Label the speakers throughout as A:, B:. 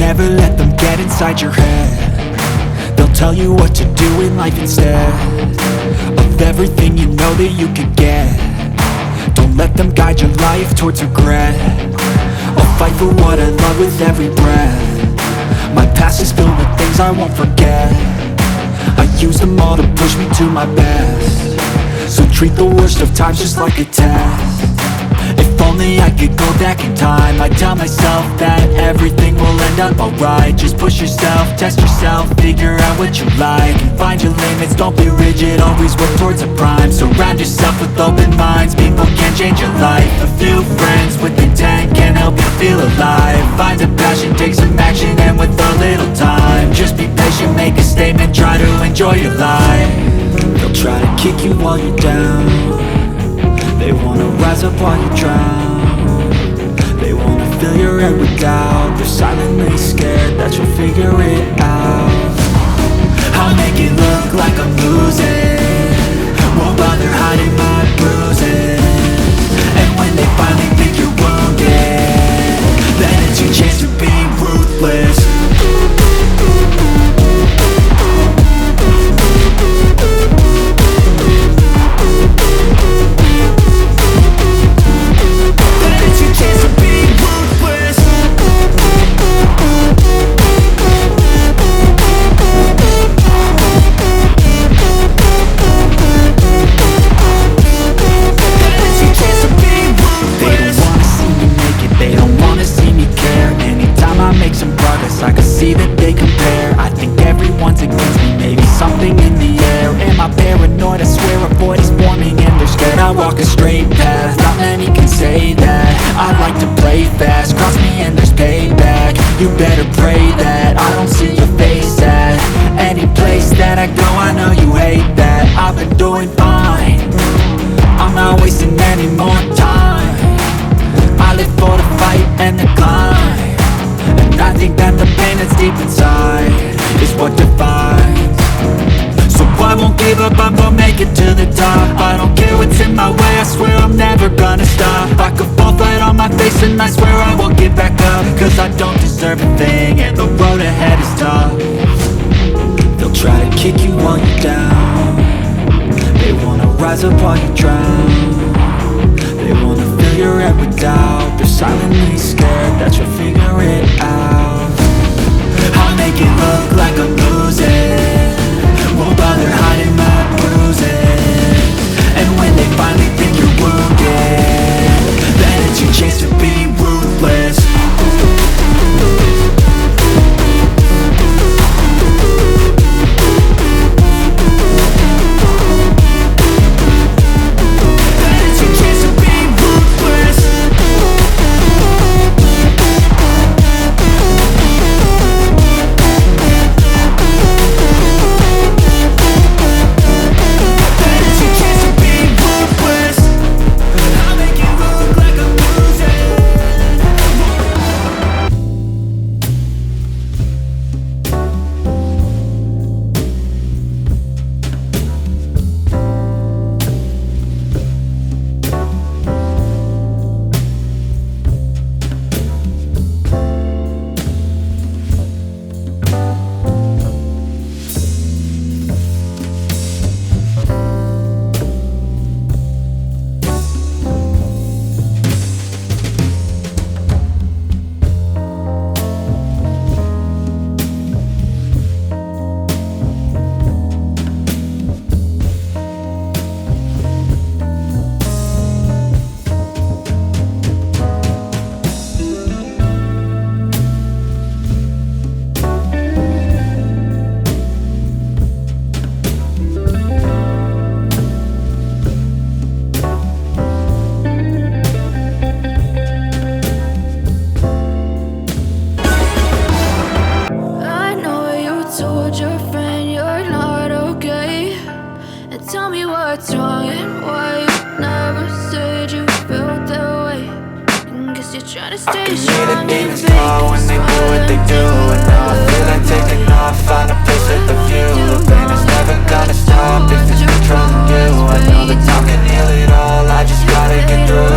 A: never let them get inside your head. They'll tell you what to do in life instead of everything you know that you could get. Don't let them guide your life towards regret. I'll fight for what I love with every breath. My past is filled with things I won't forget. I use them all to push me to my best. So treat the worst of times just like a test. If only I could go back in time, I'd tell myself that everything will end up alright. Just push yourself, test yourself, figure out what you like, and find your limits, don't be rigid, always work towards a prime. Surround yourself with open minds, people can change your life. A few friends with intent can help you feel alive. Find a passion, take some action, and with a little time, just be patient, make a statement, try to enjoy your life. They'll try to kick you while you're down. They wanna rise up while you drown. They wanna fill your head with doubt. They're silently scared that you'll figure it out. I'll make it look like I'm losing, won't bother hiding my bruises. And when they finally think you're wounded, then it's your chance to be ruthless. I can see that they compare. I think everyone's against me, maybe something in the air. Am I paranoid? I swear a void is forming and they're scared. I walk a straight path, not many can say that. I like to play fast, cross me and there's payback. You better pray that I don't see your face at any place that I go. I know you hate that. I've been doing fine, I'm not wasting any more time. I live for the fight and the climb, and I think that the pain that's deep inside is what defines. So I won't give up, I'm gonna make it to the top. I don't care what's in my way, I swear I'm never gonna stop. I could fall flat on my face and I swear I won't get back up, cause I don't deserve a thing and the road ahead is tough. They'll try to kick you while you're down. They wanna rise up while you drown. They wanna fill your head with doubt. They're silently scared that you'll figure it out. I'll make it look like I'm losing, won't bother hiding my bruises. And when they finally think you're wounded, then it's your chance to be ruthless.
B: what's wrong and why you never said you felt that way. Guess you're trying to stay strong.
C: The demons call when they do what they do, and now I feel like taking off, find a place with a view. The pain is never gonna stop if it's controlling you. I know that time can heal it all, I just gotta get through.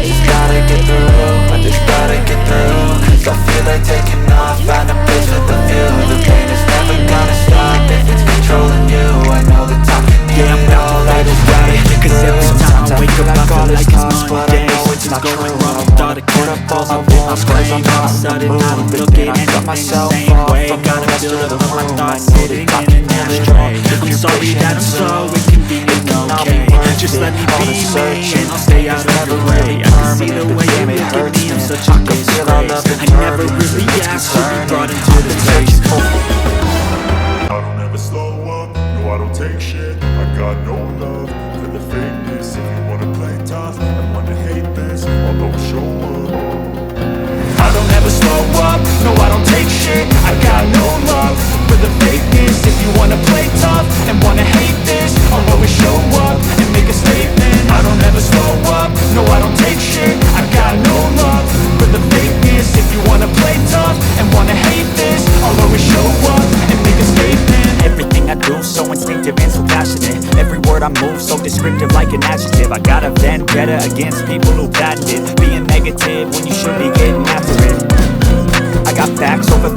C: Just gotta get through, I just gotta get through. Cause I feel like taking off, find a and I cut myself off from the rest of the room. I know that I can ashtray.
A: I'm sorry that I'm so inconvenient, okay? Just let me be me and I'll stay out of your way. I can see the way you look at me, I'm such a disgrace. I never really asked to be brought into the place.
D: I don't ever slow up, no I don't take shit. I got no love for the fakeness. If you wanna play tough and wanna hate this, I'll always show up.
C: I don't ever slow up, no I don't take shit. I got no love for the fakeness. If you wanna play tough and wanna hate this, I'll always show up and make a statement. I don't ever slow up, no I don't take shit. I got no love for the fakeness. If you wanna play tough and wanna hate this, I'll always show up and make a statement. Everything I do so instinctive and so passionate. Every word I move so descriptive like an adjective. I got a vendetta against people who patented being negative when you should be getting after it. I got facts over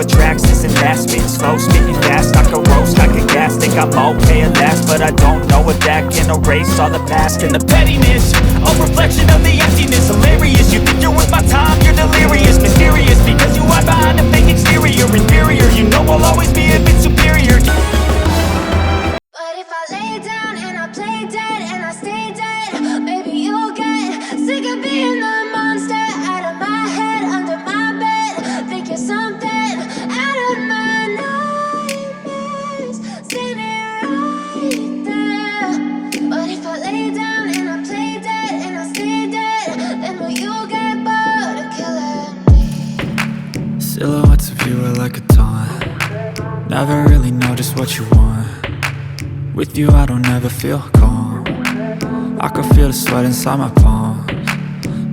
C: tracks, this and that. Spitting slow, speaking fast, I can roast, I can gas. Think I'm okay at last, but I don't know if that can erase all the past. And the pettiness, a reflection of the emptiness. Hilarious, you think you're worth my time, you're delirious. Mysterious, because you hide behind a fake exterior. Inferior, you know I'll always be a bit superior.
B: But if I lay down and I play dead and I stay dead, maybe you'll get sick of being the monster out of my head, under my bed. Think you're something out of my nightmares, standing right there. But if I lay down and I play dead and I stay dead, then will you get bored of killing me?
A: Silhouettes of you are like a taunt. Never really know just what you want. With you I don't ever feel calm. I can feel the sweat inside my palms.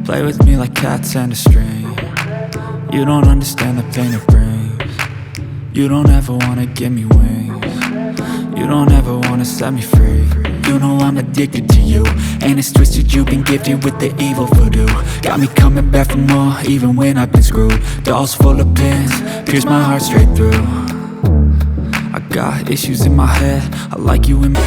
A: Play with me like cats and a string. You don't understand the pain it brings. You don't ever wanna give me wings. You don't ever wanna set me free. You know I'm addicted to you, and it's twisted, you've been gifted with the evil voodoo. Got me coming back for more, even when I've been screwed. Dolls full of pins, pierce my heart straight through. I got issues in my head, I like you in my